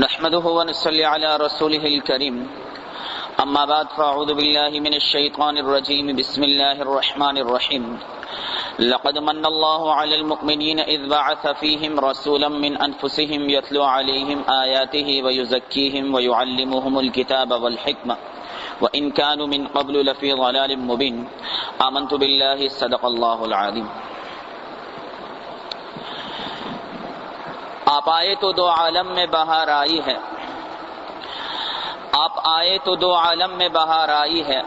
نحمده ونصلي على رسوله الكريم اما بعد فاعوذ بالله من الشيطان الرجيم بسم الله الرحمن الرحيم لقد من الله على المؤمنين اذ بعث فيهم رسولا من انفسهم يتلو عليهم آياته ويزكيهم ويعلمهم الكتاب والحكمة وإن كانوا من قبل لفي ضلال مبين آمنت بالله صدق الله العظيم۔ آپ آئے تو دو عالم میں بہار آئی ہے، آپ آئے تو دو عالم میں بہار آئی ہے،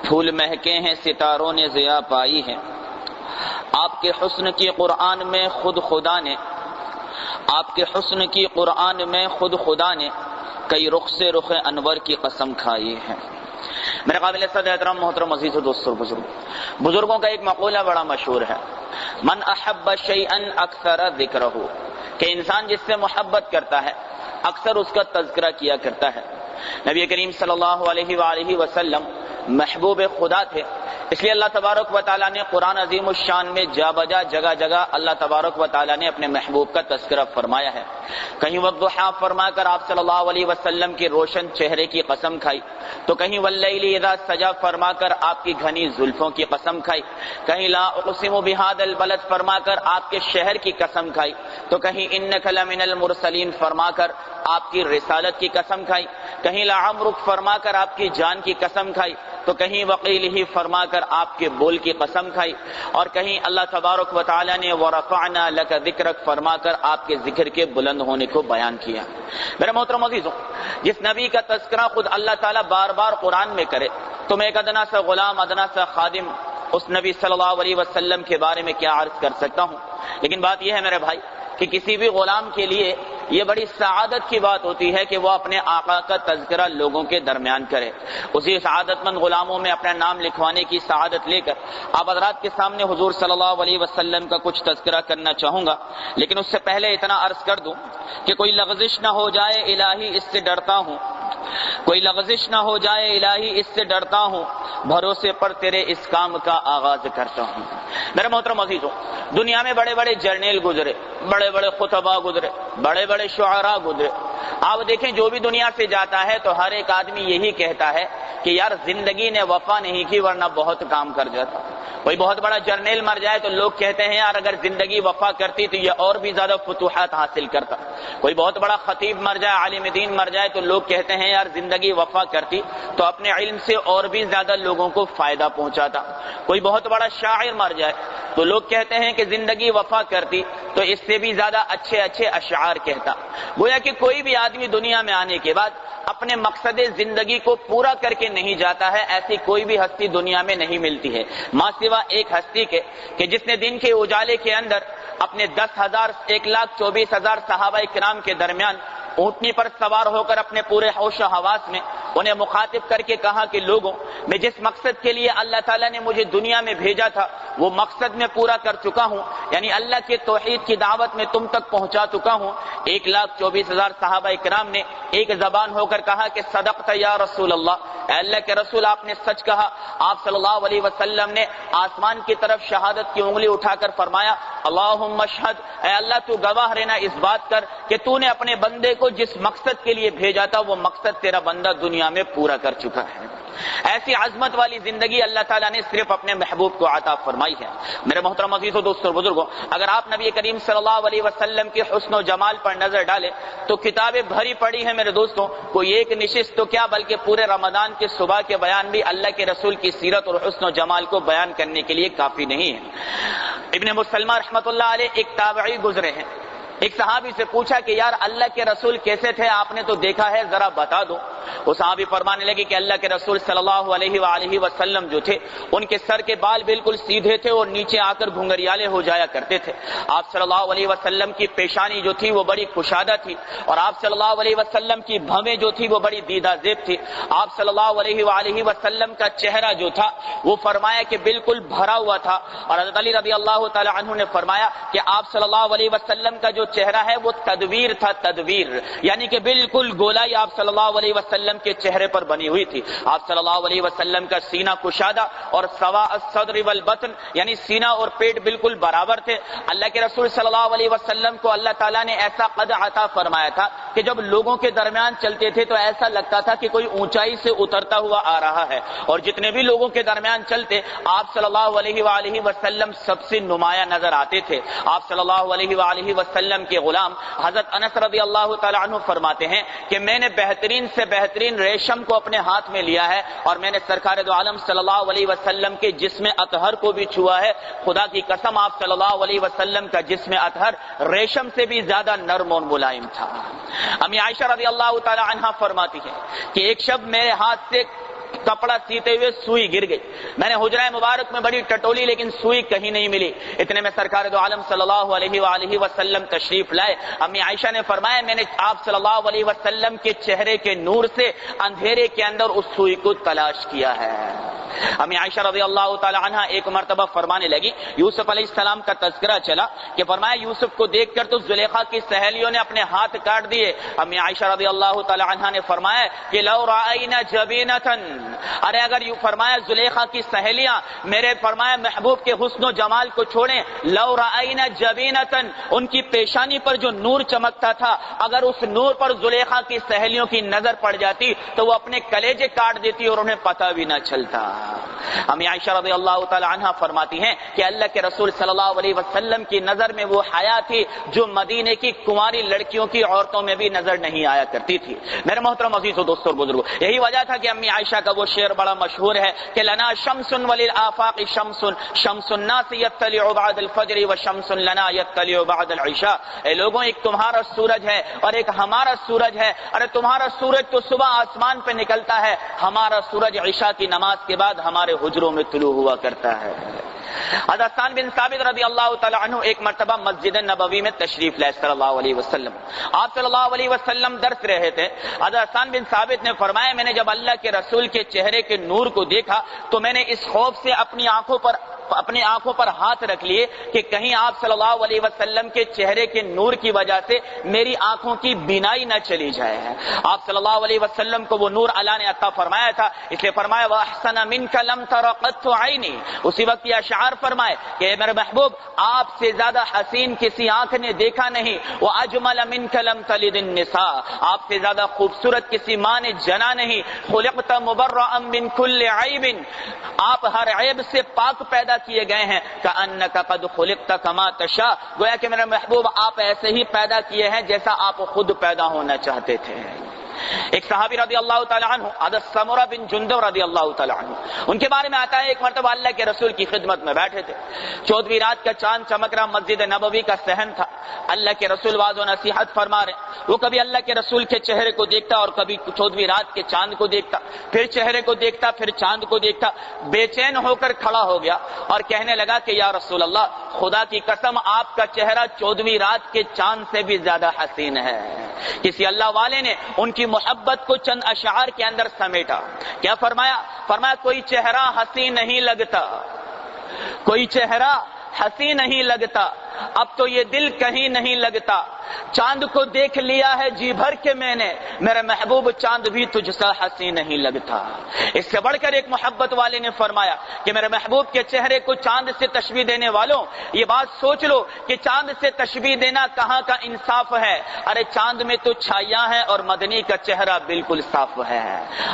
پھول مہکے ہیں ستاروں نے ضیا پائی ہے۔ آپ کے حسن کی قرآن میں خود خدا نے، آپ کے حسن کی قرآن میں خود خدا نے کئی رخ سے رخ انور کی قسم کھائی ہے۔ میرے قابل صدر احترام محترم عزیز و دوستو بزرگوں کا ایک مقولہ بڑا مشہور ہے، من احب شیئا اکثر ذکرہ، کہ انسان جس سے محبت کرتا ہے اکثر اس کا تذکرہ کیا کرتا ہے۔ نبی کریم صلی اللہ علیہ وآلہ وسلم محبوب خدا تھے، اس لیے اللہ تبارک و تعالیٰ نے قرآن عظیم الشان میں جا بجا جگہ جگہ اللہ تبارک و تعالیٰ نے اپنے محبوب کا تذکرہ فرمایا ہے۔ کہیں والضحیٰ فرما کر آپ صلی اللہ علیہ وسلم کے روشن چہرے کی قسم کھائی، تو کہیں واللیل اذا سجا فرما کر آپ کی گھنی زلفوں کی قسم کھائی، کہیں لا اقسم بہذا البلد فرما کر آپ کے شہر کی قسم کھائی، تو کہیں انک لمن المرسلین فرما کر آپ کی رسالت کی قسم کھائی، کہیں لعمرک فرما کر آپ کی جان کی قسم کھائی، تو کہیں وقیلہ فرما کر آپ کے بول کی قسم کھائی، اور کہیں اللہ تبارک و تعالی نے ورفعنا لک ذکرک فرما کر آپ کے ذکر کے بلند ہونے کو بیان کیا۔ میرے محترم عزیزوں، جس نبی کا تذکرہ خود اللہ تعالیٰ بار بار قرآن میں کرے، تو میں ایک ادنا سا غلام، ادنا سا خادم اس نبی صلی اللہ علیہ وسلم کے بارے میں کیا عرض کر سکتا ہوں۔ لیکن بات یہ ہے میرے بھائی کہ کسی بھی غلام کے لیے یہ بڑی سعادت کی بات ہوتی ہے کہ وہ اپنے آقا کا تذکرہ لوگوں کے درمیان کرے۔ اسی سعادت مند غلاموں میں اپنا نام لکھوانے کی سعادت لے کر آپ حضرات کے سامنے حضور صلی اللہ علیہ وسلم کا کچھ تذکرہ کرنا چاہوں گا، لیکن اس سے پہلے اتنا عرض کر دوں کہ کوئی لغزش نہ ہو جائے الہی اس سے ڈرتا ہوں، کوئی لغزش نہ ہو جائے الہی اس سے ڈرتا ہوں، بھروسے پر تیرے اس کام کا آغاز کرتا ہوں۔ میرے محترم عزیزوں، دنیا میں بڑے بڑے جرنیل گزرے، بڑے بڑے خطبہ گزرے، بڑے بڑے شعراء گزرے۔ آپ دیکھیں جو بھی دنیا سے جاتا ہے تو ہر ایک آدمی یہی کہتا ہے کہ یار زندگی نے وفا نہیں کی ورنہ بہت کام کر جاتا۔ کوئی بہت بڑا جرنیل مر جائے تو لوگ کہتے ہیں یار اگر زندگی وفا کرتی تو یہ اور بھی زیادہ فتوحات حاصل کرتا۔ کوئی بہت بڑا خطیب مر جائے، عالم دین مر جائے تو لوگ کہتے ہیں یار زندگی وفا کرتی تو اپنے علم سے اور بھی زیادہ لوگوں کو فائدہ پہنچاتا۔ کوئی بہت بڑا شاعر مر جائے تو لوگ کہتے ہیں کہ زندگی وفا کرتی تو اس سے بھی زیادہ اچھے اچھے اشعار کہتا۔ گویا کہ کوئی بھی آدمی دنیا میں آنے کے بعد اپنے مقصد زندگی کو پورا کر کے نہیں جاتا ہے، ایسی کوئی بھی ہستی دنیا میں نہیں ملتی ہے ماں سوا ایک ہستی کے کہ جس نے دن کے اجالے کے اندر اپنے 10,000 1,24,000 صحابہ کرام کے درمیان اونٹنی پر سوار ہو کر اپنے پورے ہوش و حواس میں انہیں مخاطب کر کے کہا کہ لوگوں، میں جس مقصد کے لیے اللہ تعالیٰ نے مجھے دنیا میں بھیجا تھا وہ مقصد میں پورا کر چکا ہوں، یعنی اللہ کے توحید کی دعوت میں تم تک پہنچا چکا ہوں۔ 1,24,000 صحابہ کرام نے ایک زبان ہو کر کہا کہ صدقت یا رسول اللہ، اے اللہ کے رسول آپ نے سچ کہا۔ آپ صلی اللہ علیہ وسلم نے آسمان کی طرف شہادت کی انگلی اٹھا کر فرمایا اللہم اشہد، اے اللہ تو گواہ رہنا اس بات کر کہ تو نے اپنے بندے کو جس مقصد کے لیے بھیجا تھا وہ مقصد تیرا بندہ دنیا میں پورا کر چکا ہے۔ ایسی عظمت والی زندگی اللہ تعالیٰ نے صرف اپنے محبوب کو عطا فرمائی ہے۔ میرے محترم عزیز و دوستو بزرگوں، اگر آپ نبی کریم صلی اللہ علیہ وسلم کے حسن و جمال پر نظر ڈالیں تو کتابیں بھری پڑی ہیں میرے دوستوں، کوئی ایک نشست تو کیا بلکہ پورے رمضان کے صبح کے بیان بھی اللہ کے رسول کی سیرت اور حسن و جمال کو بیان کرنے کے لیے کافی نہیں ہے۔ ابن مسلمہ رحمۃ اللہ علیہ ایک تابعی گزرے ہیں، ایک صحابی سے پوچھا کہ یار اللہ کے رسول کیسے تھے، آپ نے تو دیکھا ہے ذرا بتا دو۔ وہ صحابی فرمانے لگے کہ اللہ کے رسول صلی اللہ علیہ وآلہ وسلم جو تھے ان کے سر کے بال بالکل سیدھے تھے اور نیچے آ کر گھنگریالے ہو جایا کرتے تھے۔ آپ صلی اللہ علیہ وسلم کی پیشانی جو تھی وہ بڑی کشادہ تھی، اور آپ صلی اللہ علیہ وسلم کی بھویں جو تھی وہ بڑی دیدہ زیب تھی۔ آپ صلی اللہ علیہ وآلہ وسلم کا چہرہ جو تھا وہ فرمایا کہ بالکل بھرا ہوا تھا، اور حضرت علی رضی اللہ تعالی عنہ نے فرمایا کہ آپ صلی اللہ علیہ وسلم کا جو چہرہ ہے وہ تدویر تھا، تدویر یعنی کہ بالکل گولائی آپ صلی اللہ علیہ وسلم وسلم کے چہرے پر بنی ہوئی تھی. آپ صلی اللہ علیہ وسلم کا سینہ کشادہ اور سوا الصدر والبطن یعنی سینہ اور پیٹ بالکل برابر تھے. اللہ کے رسول صلی اللہ علیہ وسلم کو اللہ تعالیٰ نے ایسا قد عطا فرمایا تھا کہ جب لوگوں کے درمیان چلتے تھے تو ایسا لگتا تھا کہ کوئی اونچائی سے اترتا ہوا آ رہا ہے, اور جتنے بھی لوگوں کے درمیان چلتے آپ صلی اللہ علیہ وآلہ وسلم سب سے نمایاں نظر آتے تھے. آپ صلی اللہ علیہ وآلہ وسلم کے غلام حضرت انس رضی اللہ تعالی عنہ فرماتے ہیں کہ میں نے بہترین سے بہترین ریشم کو اپنے ہاتھ میں لیا ہے اور میں نے سرکار دو عالم صلی اللہ علیہ وسلم کے جسم اطہر کو بھی چھوا ہے. خدا کی قسم آپ صلی اللہ علیہ وسلم کا جسم اطہر ریشم سے بھی زیادہ نرم و ملائم تھا. امی عائشہ رضی اللہ تعالی عنہا فرماتی ہے کہ ایک شب میرے ہاتھ سے کپڑا سیتے ہوئے سوئی گر گئی. میں نے حجرہ مبارک میں بڑی ٹٹولی لیکن سوئی کہیں نہیں ملی. اتنے میں سرکار دو عالم صلی اللہ علیہ وآلہ وسلم تشریف لائے. امی عائشہ نے فرمایا میں نے آپ صلی اللہ علیہ وسلم کے چہرے کے نور سے اندھیرے کے اندر اس سوئی کو تلاش کیا ہے. امی عائشہ رضی اللہ تعالی عنہ ایک مرتبہ فرمانے لگی, یوسف علیہ السلام کا تذکرہ چلا کہ فرمایا یوسف کو دیکھ کر تو زلیخا کی سہیلیوں نے اپنے ہاتھ کاٹ دیے. امی عائشہ رضی اللہ تعالی عنہ نے فرمایا کہ لو رأینا جبینۃ, ارے اگر یوں فرمایا زلیخا کی سہیلیاں میرے فرمایا محبوب کے حسن و جمال کو چھوڑیں, لو رأینا جبینۃ, ان کی پیشانی پر جو نور چمکتا تھا اگر اس نور پر زلیخا کی سہیلیوں کی نظر پڑ جاتی تو وہ اپنے کلیجے کاٹ دیتی اور انہیں پتہ بھی نہ چلتا. امی عائشہ رضی اللہ تعالی عنہ فرماتی ہیں کہ اللہ کے رسول صلی اللہ علیہ وسلم کی نظر میں وہ حیا تھی جو مدینے کی کنواری لڑکیوں کی عورتوں میں بھی نظر نہیں آیا کرتی تھی. میرے محترم عزیز و دوستوں اور بزرگوں, یہی وجہ تھا کہ امی عائشہ کا وہ شعر بڑا مشہور ہے کہ لنا شمس وللآفاق شمس, شمس الناس یطلع بعد الفجر وشمس لنا یطلع بعد العشاء. اے لوگوں, ایک تمہارا سورج ہے اور ایک ہمارا سورج ہے. ارے تمہارا سورج تو صبح آسمان پہ نکلتا ہے, ہمارا سورج عشاء کی نماز کے بعد ہمارے حجروں میں طلوع ہوا کرتا ہے. حضرت حسان بن ثابت رضی اللہ تعالی عنہ ایک مرتبہ مسجد نبوی میں تشریف لائے صلی اللہ علیہ وسلم. آپ صلی اللہ علیہ وسلم درس رہے تھے. حضرت حسان بن ثابت نے فرمایا میں نے جب اللہ کے رسول کے چہرے کے نور کو دیکھا تو میں نے اس خوف سے اپنی آنکھوں پر ہاتھ رکھ لیے کہ کہیں آپ صلی اللہ علیہ وسلم کے چہرے کے نور کی وجہ سے میری آنکھوں کی بینائی نہ چلی جائے. آپ صلی اللہ علیہ وسلم کو وہ نور اللہ نے عطا فرمایا تھا, اس لیے فرمایا وَأَحْسَنَ مِنْكَ لَمْ تَرَ قَطُّ عَيْنِي. اسی وقت یہ اشعار فرمائے کہ میرے محبوب آپ سے زیادہ حسین کسی آنکھ نے دیکھا نہیں. وَأَجْمَلَ مِنْكَ لَمْ تَلِدِ النِّسَاء, آپ سے زیادہ خوبصورت کسی ماں نے جنا نہیں. خُلِقْتَ مُبَرَّأً مِنْ كُلِّ عَيْبٍ, آپ ہر عیب سے پاک پیدا کیے گئے ہیں. کأنک قد خلقت کما تشاء, گویا کہ میرے محبوب آپ ایسے ہی پیدا کیے ہیں جیسا آپ خود پیدا ہونا چاہتے تھے. ایک صحابی رضی اللہ تعالی عنہ حضرت سمرہ بن جندب رضی اللہ تعالی عنہ, ان کے بارے میں آتا ہے ایک مرتبہ اللہ کے رسول کی خدمت میں بیٹھے تھے. 14ویں رات کا چاند چمک رہا, مسجد نبوی کا صحن تھا. اللہ کے رسول واعظ و نصیحت فرما رہے. وہ کبھی اللہ کے رسول کے چہرے کو دیکھتا اور کبھی 14ویں رات کے چاند کو دیکھتا, پھر چہرے کو دیکھتا, پھر چاند کو دیکھتا. بے چین ہو کر کھڑا ہو گیا اور کہنے لگا کہ یا رسول اللہ, خدا کی قسم آپ کا چہرہ 14ویں رات کے چاند سے بھی زیادہ حسین ہے. کسی اللہ والے نے ان کی محبت کو چند اشعار کے اندر سمیٹا. کیا فرمایا؟ فرمایا کوئی چہرہ حسین نہیں لگتا, کوئی چہرہ حسین نہیں لگتا, اب تو یہ دل کہیں نہیں لگتا. چاند کو دیکھ لیا ہے جی بھر کے میں نے, میرے محبوب چاند بھی تجھ سا حسین نہیں لگتا. اس سے بڑھ کر ایک محبت والے نے فرمایا کہ میرے محبوب کے چہرے کو چاند سے تشبیہ دینے والوں, یہ بات سوچ لو کہ چاند سے تشبیہ دینا کہاں کا انصاف ہے. ارے چاند میں تو چھائیاں ہیں اور مدنی کا چہرہ بالکل صاف ہے.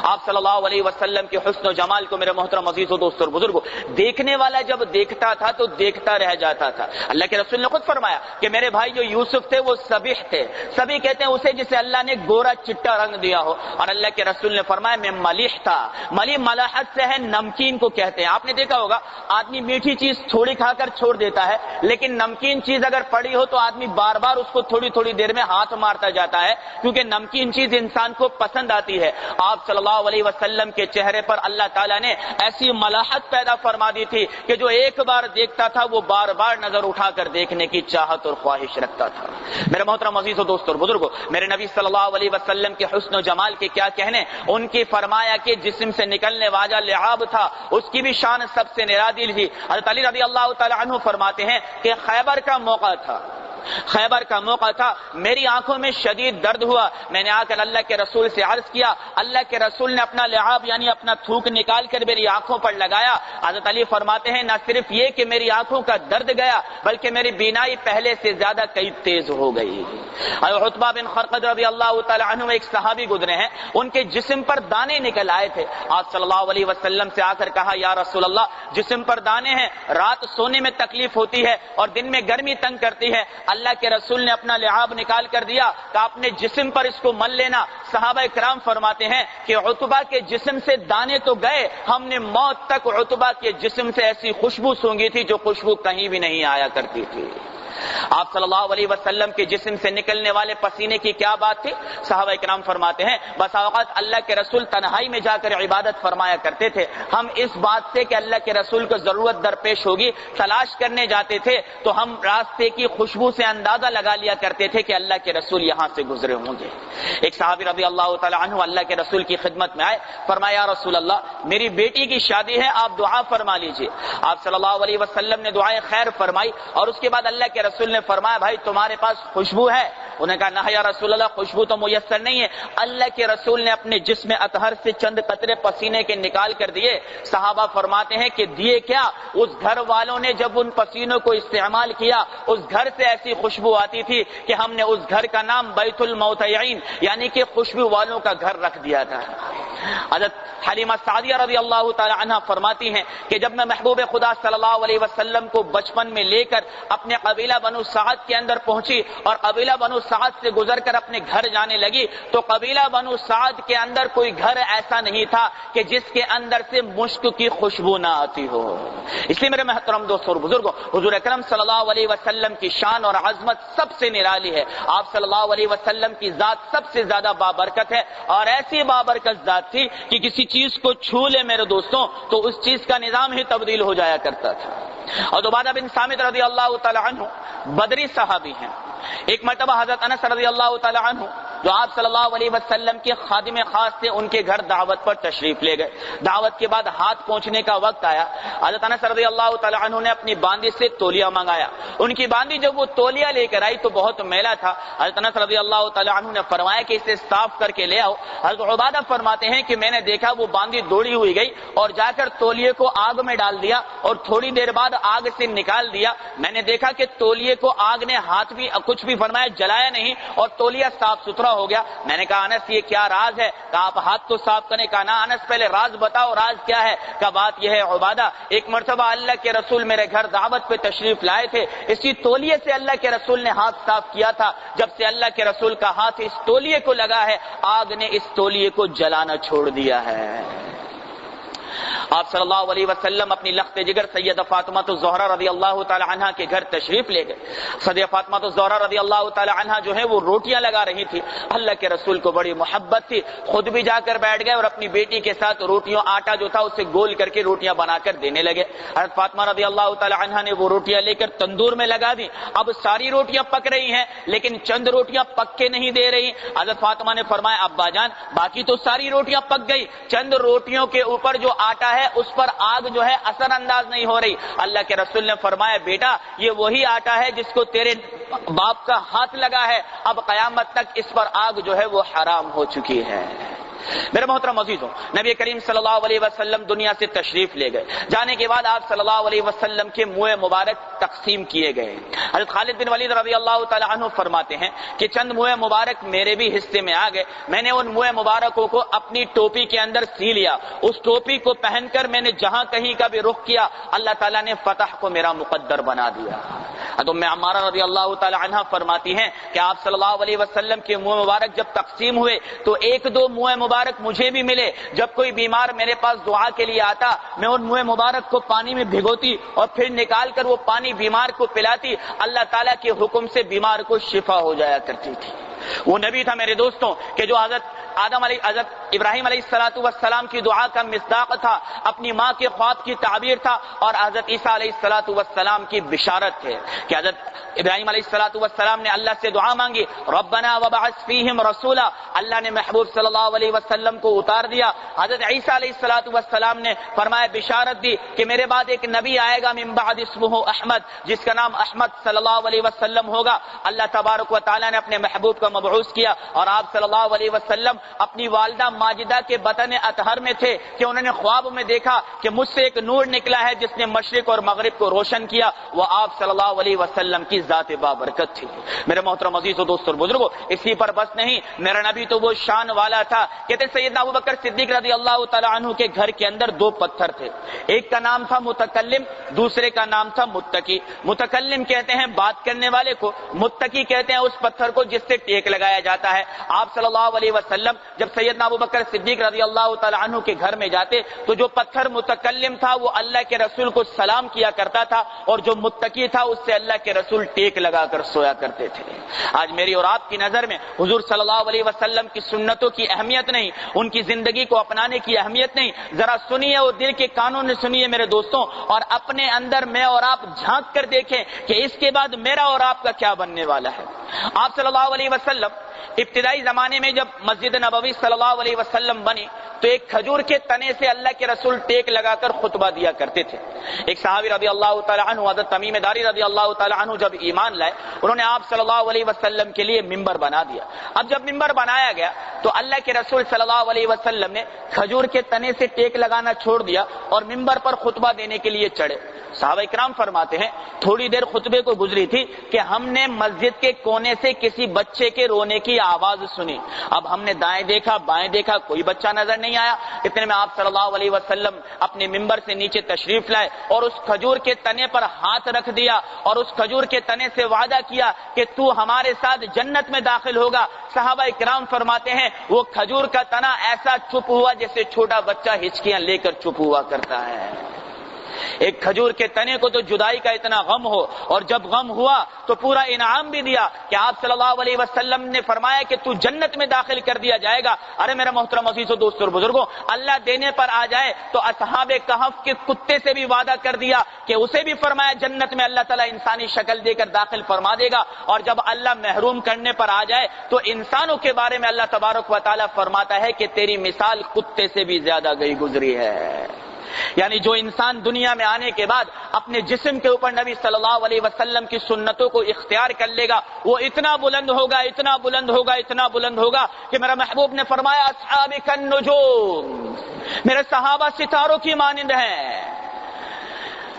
آپ صلی اللہ علیہ وسلم کے حسن و جمال کو میرے محترم عزیز و دوست اور بزرگوں, دیکھنے والا جب دیکھتا تھا تو دیکھتا رہ جاتا تھا. اللہ کے رسول نے خود فرمایا کہ میرے بھائی جو یوسف تھے وہ سبیح تھے. سبھی کہتے ہیں اسے جسے اللہ نے گورا چٹا رنگ دیا ہو, اور اللہ کے رسول نے فرمایا میں ملیح تھا. ملیح ملاحت سے ہے, نمکین کو کہتے ہیں. آپ نے دیکھا ہوگا آدمی میٹھی چیز تھوڑی کھا کر چھوڑ دیتا ہے, لیکن نمکین چیز اگر پڑی ہو تو آدمی بار بار اس کو تھوڑی تھوڑی دیر میں ہاتھ مارتا جاتا ہے, کیونکہ نمکین چیز انسان کو پسند آتی ہے. آپ صلی اللہ علیہ وسلم کے چہرے پر اللہ تعالیٰ نے ایسی ملاحت پیدا فرما دی تھی کہ جو ایک بار دیکھتا تھا وہ بار بار نظر اٹھا کر دیکھنے کی چاہت اور خواہش رکھتا تھا. میرے محترم عزیز و دوست اور بزرگوں, میرے نبی صلی اللہ علیہ وسلم کے حسن و جمال کے کیا کہنے. ان کی فرمایا کہ جسم سے نکلنے والا لعاب تھا, اس کی بھی شان سب سے نرادل تھی. حضرت علی رضی اللہ تعالی عنہ فرماتے ہیں کہ خیبر کا موقع تھا, خیبر کا موقع تھا، میری آنکھوں میں شدید درد ہوا، میں نے آ کر اللہ کے رسول سے عرض کیا، اللہ کے رسول نے اپنا لعاب یعنی اپنا تھوک نکال کر میری آنکھوں پر لگایا۔ حضرت علی فرماتے ہیں نہ صرف یہ کہ میری آنکھوں کا درد گیا بلکہ میری بینائی پہلے سے زیادہ کئی تیز ہو گئی۔ عتبہ بن خرقد رضی اللہ تعالی عنہ ایک صحابی گزرے ہیں، ان کے جسم پر دانے نکل آئے تھے، آپ صلی اللہ علیہ وسلم سے آ کر کہا یا رسول اللہ جسم پر دانے ہیں، رات سونے میں تکلیف ہوتی ہے اور دن میں گرمی تنگ کرتی ہے۔ اللہ کے رسول نے اپنا لعاب نکال کر دیا کہ اپنے جسم پر اس کو مل لینا۔ صحابہ کرام فرماتے ہیں کہ عتبہ کے جسم سے دانے تو گئے، ہم نے موت تک عتبہ کے جسم سے ایسی خوشبو سونگھی تھی جو خوشبو کہیں بھی نہیں آیا کرتی تھی۔ آپ صلی اللہ علیہ وسلم کے جسم سے نکلنے والے پسینے کی کیا بات تھی؟ صحابہ کرام فرماتے ہیں بس اوقات اللہ کے رسول تنہائی میں جا کر عبادت فرمایا کرتے تھے، ہم اس بات سے کہ اللہ کے رسول کو ضرورت درپیش ہوگی تلاش کرنے جاتے تھے تو ہم راستے کی خوشبو سے اندازہ لگا لیا کرتے تھے کہ اللہ کے رسول یہاں سے گزرے ہوں گے۔ ایک صحابی رضی اللہ تعالی عنہ اللہ کے رسول کی خدمت میں آئے، فرمایا یا رسول اللہ میری بیٹی کی شادی ہے، آپ دعا فرما لیجئے۔ آپ صلی اللہ علیہ وسلم نے دعائیں خیر فرمائی اور اس کے بعد اللہ کے رسول نے فرمایا بھائی تمہارے پاس خوشبو ہے؟ انہوں نے کہا نہ یا رسول اللہ خوشبو تو میسر نہیں ہے۔ اللہ کے رسول نے اپنے جسم اطہر سے چند قطرے پسینے کے نکال کر دیے۔ صحابہ فرماتے ہیں کہ دیے کیا، اس گھر والوں نے جب ان پسینوں کو استعمال کیا اس گھر سے ایسی خوشبو آتی تھی کہ ہم نے اس گھر کا نام بیت الموتعین یعنی کہ خوشبو والوں کا گھر رکھ دیا تھا۔ حضرت حلیمہ سعدیہ رضی اللہ تعالی عنہ فرماتی ہیں کہ جب میں محبوب خدا صلی اللہ علیہ وسلم کو بچپن میں لے کر اپنے قبیلہ بنو سعد کے اندر پہنچی اور قبیلہ بنو سعد سے گزر کر اپنے گھر جانے لگی تو قبیلہ بنو سعد کے اندر کوئی گھر ایسا نہیں تھا کہ جس کے اندر سے مشک کی خوشبو نہ آتی ہو۔ اس لیے میرے محترم دوستوں اور بزرگوں، حضور اکرم صلی اللہ علیہ وسلم کی شان اور عظمت سب سے نرالی ہے۔ آپ صلی اللہ علیہ وسلم کی ذات سب سے زیادہ بابرکت ہے اور ایسی بابرکت ذات تھی کہ کسی چیز کو چھو لے میرے دوستوں تو اس چیز کا نظام ہی تبدیل ہو جایا کرتا تھا۔ اور عبادہ بن صامت رضی اللہ تعالی عنہ بدری صحابی ہیں۔ ایک مرتبہ حضرت انس رضی اللہ تعالی عنہ جو آپ صلی اللہ علیہ وسلم کے خادم خاص تھے ان کے گھر دعوت پر تشریف لے گئے۔ دعوت کے بعد ہاتھ پہنچنے کا وقت آیا، حضرت انس رضی اللہ تعالی عنہ نے اپنی باندی سے تولیہ منگایا۔ ان کی باندی جب وہ تولیہ لے کر آئی تو بہت میلا تھا۔ حضرت انس رضی اللہ تعالی عنہ نے فرمایا کہ اسے صاف کر کے لے آؤ۔ حضرت عبادہ فرماتے ہیں کہ میں نے دیکھا وہ باندی دوڑی ہوئی گئی اور جا کر تولیے کو آگ میں ڈال دیا اور تھوڑی دیر بعد آگ سے نکال دیا۔ میں نے دیکھا کہ تولیے کو آگ نے ہاتھ بھی کچھ بھی فرمایا جلایا نہیں اور تولیہ صاف ستھرا ہو گیا۔ میں نے کہا انس یہ کیا راز ہے؟ کہا آپ ہاتھ تو صاف کرنے کا نا انس پہلے راز بتاؤ راز کیا ہے؟ کہا بات یہ ہے عبادہ ایک مرتبہ اللہ کے رسول میرے گھر دعوت پہ تشریف لائے تھے، اسی تولیے سے اللہ کے رسول نے ہاتھ صاف کیا تھا، جب سے اللہ کے رسول کا ہاتھ اس تولیے کو لگا ہے آگ نے اس تولیے کو جلانا چھوڑ دیا ہے۔ آپ صلی اللہ علیہ وسلم اپنی لخت جگر سیدہ فاطمہ الزہرا رضی اللہ تعالی عنہا کے گھر تشریف لے گئے۔ سیدہ فاطمہ الزہرا رضی اللہ تعالی عنہا جو ہے وہ روٹیاں لگا رہی تھی، اللہ کے رسول کو بڑی محبت تھی، خود بھی جا کر بیٹھ گئے اور اپنی بیٹی کے ساتھ روٹیوں آٹا جو تھا اسے گول کر کے روٹیاں بنا کر دینے لگے۔ حضرت فاطمہ رضی اللہ تعالی عنہا نے وہ روٹیاں لے کر تندور میں لگا دی۔ اب ساری روٹیاں پک رہی ہیں لیکن چند روٹیاں پک کے نہیں دے رہی۔ حضرت فاطمہ نے فرمایا ابا جان باقی تو ساری روٹیاں پک گئی، چند روٹیوں کے اوپر جو آٹا ہے اس پر آگ جو ہے اثر انداز نہیں ہو رہی۔ اللہ کے رسول نے فرمایا بیٹا یہ وہی آٹا ہے جس کو تیرے باپ کا ہاتھ لگا ہے، اب قیامت تک اس پر آگ جو ہے وہ حرام ہو چکی ہے۔ میرے محترم عزیزوں، نبی کریم صلی اللہ علیہ وسلم دنیا سے تشریف لے گئے، جانے کے بعد آپ صلی اللہ علیہ وسلم کے منہ مبارک تقسیم کیے گئے۔ حضرت خالد بن ولید رضی اللہ تعالی عنہ فرماتے ہیں کہ چند منہ مبارک میرے بھی حصے میں آ گئے، میں نے ان منہ مبارکوں کو اپنی ٹوپی کے اندر سی لیا، اس ٹوپی کو پہن کر میں نے جہاں کہیں کا بھی رخ کیا اللہ تعالیٰ نے فتح کو میرا مقدر بنا دیا۔ ام عمارہ رضی اللہ تعالی عنہ فرماتی ہیں کہ آپ صلی اللہ علیہ وسلم کے منہ مبارک جب تقسیم ہوئے تو ایک دو منہ مبارک مجھے بھی ملے، جب کوئی بیمار میرے پاس دعا کے لیے آتا میں ان منہ مبارک کو پانی میں بھگوتی اور پھر نکال کر وہ پانی بیمار کو پلاتی، اللہ تعالیٰ کے حکم سے بیمار کو شفا ہو جایا کرتی تھی۔ وہ نبی تھا میرے دوستوں کہ جو حضرت ابراہیم علیہ السلام کی دعا کا مصداق تھا، اپنی ماں کے خواب کی تعبیر تھا، اور حضرت عیسیٰ علیہ السلام کی بشارت تھے کہ حضرت ابراہیم علیہ السلام نے اللہ سے دعا مانگی، ربنا وبعث فیہم رسولا، اللہ نے محبوب صلی اللہ علیہ وسلم کو اتار دیا۔ حضرت عیسیٰ علیہ السلام نے فرمایا، بشارت دی کہ میرے بعد ایک نبی آئے گا، من بعد اسمہ احمد، جس کا نام احمد صلی اللہ علیہ وسلم ہوگا۔ اللہ تبارک و تعالیٰ نے اپنے محبوب کا مبعوث کیا، اور آپ صلی اللہ علیہ وسلم اپنی والدہ ماجدہ کے بطن اطہر میں تھے کہ انہوں نے خواب میں دیکھا کہ مجھ سے ایک نور نکلا ہے جس نے مشرق اور مغرب کو روشن کیا، وہ آپ صلی اللہ علیہ وسلم کی ذات بابرکت تھی۔ میرے محترم عزیز و دوست اور بزرگوں، اسی پر بس نہیں، میرا نبی تو وہ شان والا تھا، کہتے سیدنا ابوبکر صدیق رضی اللہ تعالی عنہ کے گھر کے اندر دو پتھر تھے، ایک کا نام تھا متکلم، دوسرے کا نام تھا متقی۔ متکلم کہتے ہیں بات کرنے والے کو، متقی کہتے ہیں اس پتھر کو جس سے ٹیک لگایا جاتا ہے۔ آپ صلی اللہ علیہ وسلم جب سیدنا ابوبکر صدیق رضی اللہ تعالی عنہ کے گھر میں جاتے تو جو پتھر متکلم تھا وہ اللہ کے رسول کو سلام کیا کرتا تھا، اور جو متقی تھا اس سے اللہ کے رسول ٹیک لگا کر سویا کرتے تھے۔ آج میری اور آپ کی نظر میں حضور صلی اللہ علیہ وسلم کی سنتوں کی اہمیت نہیں، ان کی زندگی کو اپنانے کی اہمیت نہیں، ذرا سنیے اور دل کے کانوں نے سنیے میرے دوستوں، اور اپنے اندر میں اور آپ جھانک کر دیکھیں کہ اس کے بعد میرا اور آپ کا کیا بننے والا ہے۔ آپ صلی اللہ علیہ وسلم ابتدائی زمانے میں جب مسجد نبوی صلی اللہ علیہ وسلم بنی تو ایک کھجور کے تنے سے اللہ کے رسول ٹیک لگا کر خطبہ دیا کرتے تھے۔ ایک صحابی رضی اللہ تعالی عنہ حضرت تمیم داری رضی اللہ تعالی عنہ جب ایمان لائے، انہوں نے آپ صلی اللہ علیہ وسلم کے لیے ممبر بنا دیا۔ اب جب ممبر بنایا گیا تو اللہ کے رسول صلی اللہ علیہ وسلم نے کھجور کے تنے سے ٹیک لگانا چھوڑ دیا اور ممبر پر خطبہ دینے کے لیے چڑھے۔ صحابہ اکرام فرماتے ہیں تھوڑی دیر خطبے کو گزری تھی کہ ہم نے مسجد کے کونے سے کسی بچے کے رونے کی آواز سنی۔ اب ہم نے دائیں دیکھا بائیں دیکھا، کوئی بچہ نظر نہیں آیا۔ اتنے میں آپ صلی اللہ علیہ وسلم اپنے ممبر سے نیچے تشریف لائے اور اس کھجور کے تنے پر ہاتھ رکھ دیا اور اس کھجور کے تنے سے وعدہ کیا کہ تو ہمارے ساتھ جنت میں داخل ہوگا۔ صحابہ اکرام فرماتے ہیں وہ کھجور کا تنا ایسا چپ ہوا جیسے چھوٹا بچہ ہچکیاں لے کر چپ ہوا کرتا ہے۔ ایک کھجور کے تنے کو تو جدائی کا اتنا غم ہو، اور جب غم ہوا تو پورا انعام بھی دیا کہ آپ صلی اللہ علیہ وسلم نے فرمایا کہ تو جنت میں داخل کر دیا جائے گا۔ ارے میرا محترم عزیز و دوست اور بزرگوں، اللہ دینے پر آ جائے تو اصحاب کہف کے کتے سے بھی وعدہ کر دیا کہ اسے بھی فرمایا جنت میں اللہ تعالیٰ انسانی شکل دے کر داخل فرما دے گا، اور جب اللہ محروم کرنے پر آ جائے تو انسانوں کے بارے میں اللہ تبارک و تعالیٰ فرماتا ہے کہ تیری مثال کتے سے بھی زیادہ گئی گزری ہے۔ یعنی جو انسان دنیا میں آنے کے بعد اپنے جسم کے اوپر نبی صلی اللہ علیہ وسلم کی سنتوں کو اختیار کر لے گا وہ اتنا بلند ہوگا، اتنا بلند ہوگا، اتنا بلند ہوگا کہ میرا محبوب نے فرمایا اصحابی کالنجوم، میرے صحابہ ستاروں کی مانند ہیں،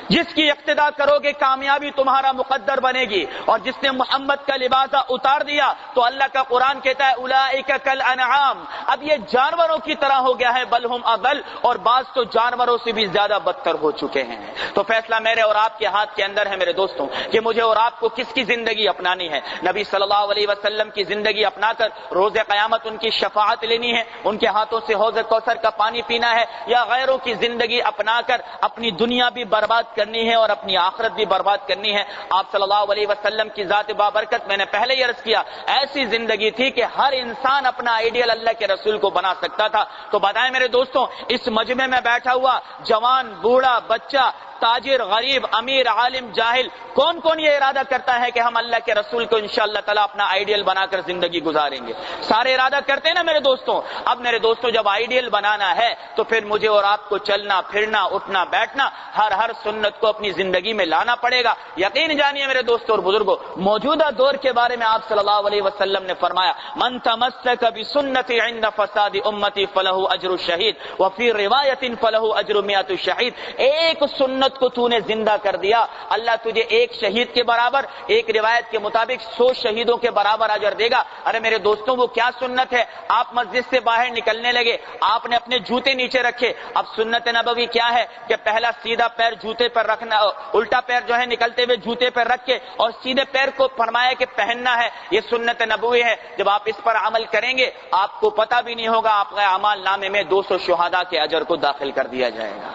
جس کی اقتداء کرو گے کامیابی تمہارا مقدر بنے گی۔ اور جس نے محمد کا لباسہ اتار دیا تو اللہ کا قرآن کہتا ہے اولئک کالانعام، اب یہ جانوروں کی طرح ہو گیا ہے، بل ہم اضل، اور بعض تو جانوروں سے بھی زیادہ بدتر ہو چکے ہیں۔ تو فیصلہ میرے اور آپ کے ہاتھ کے اندر ہے میرے دوستوں کہ مجھے اور آپ کو کس کی زندگی اپنانی ہے۔ نبی صلی اللہ علیہ وسلم کی زندگی اپنا کر روز قیامت ان کی شفاعت لینی ہے، ان کے ہاتھوں سے حوض کوثر کا پانی پینا ہے، یا غیروں کی زندگی اپنا کر اپنی دنیا بھی برباد کرنی ہے اور اپنی آخرت بھی برباد کرنی ہے۔ آپ صلی اللہ علیہ وسلم کی ذات بابرکت، میں نے پہلے ہی عرض کیا، ایسی زندگی تھی کہ ہر انسان اپنا آئیڈیل اللہ کے رسول کو بنا سکتا تھا۔ تو بتائیں میرے دوستوں، اس مجمع میں بیٹھا ہوا جوان، بوڑھا، بچہ، تاجر، غریب، امیر، عالم، جاہل، کون کون یہ ارادہ کرتا ہے کہ ہم اللہ کے رسول کو انشاءاللہ تعالیٰ اپنا آئیڈیل بنا کر زندگی گزاریں گے؟ سارے ارادہ کرتے ہیں نا میرے دوستوں۔ اب میرے دوستوں جب آئیڈیل بنانا ہے تو پھر مجھے اور آپ کو چلنا پھرنا اٹھنا بیٹھنا ہر سنت کو اپنی زندگی میں لانا پڑے گا۔ یقین جانیے میرے دوستوں اور بزرگوں، موجودہ دور کے بارے میں آپ صلی اللہ علیہ وسلم نے فرمایا من تمسک بسنتی عند فساد امتی فلہ اجر الشہید وفی روایت فلہ اجر مئۃ الشہید، ایک سنت کو تو نے زندہ کر دیا، اللہ تجھے ایک شہید کے برابر، ایک روایت کے مطابق 100 شہیدوں کے برابر اجر دے گا۔ ارے میرے دوستوں وہ کیا سنت ہے؟ آپ مسجد سے باہر نکلنے لگے، آپ نے اپنے جوتے نیچے رکھے۔ اب سنت نبوی کیا ہے کہ پہلا سیدھا پیر جوتے پر رکھنا، الٹا پیر جو ہے نکلتے ہوئے جوتے پر رکھ کے اور سیدھے پیر کو فرمایا کہ پہننا ہے، یہ سنت نبوی ہے۔ جب آپ اس پر عمل کریں گے آپ کو پتہ بھی نہیں ہوگا، آپ کے اعمال نامے میں 200 شہداء کے اجر کو داخل کر دیا جائے گا۔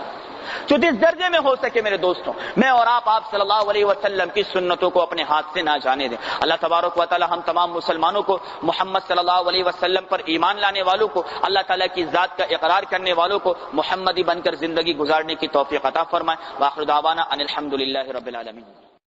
جو جس درجے میں ہو سکے میرے دوستوں، میں اور آپ صلی اللہ علیہ وسلم کی سنتوں کو اپنے ہاتھ سے نہ جانے دیں۔ اللہ تبارک و تعالی ہم تمام مسلمانوں کو محمد صلی اللہ علیہ وسلم پر ایمان لانے والوں کو، اللہ تعالیٰ کی ذات کا اقرار کرنے والوں کو محمدی بن کر زندگی گزارنے کی توفیق عطا فرمائے۔ وآخر دعوانا ان الحمد للہ رب العالمین۔